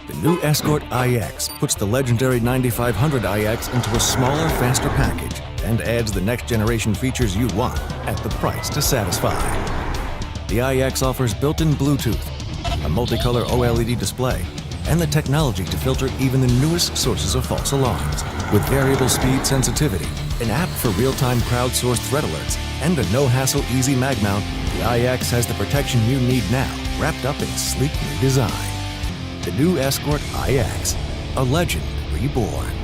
The new Escort iX puts the legendary 9500 iX into a smaller, faster package and adds the next-generation features you want at the price to satisfy. The iX offers built-in Bluetooth, a multicolor OLED display, and the technology to filter even the newest sources of false alarms. With variable speed sensitivity, an app for real-time crowdsourced threat alerts, and a no-hassle easy mag mount, the iX has the protection you need now, wrapped up in sleek new design. The new Escort iX, a legend reborn.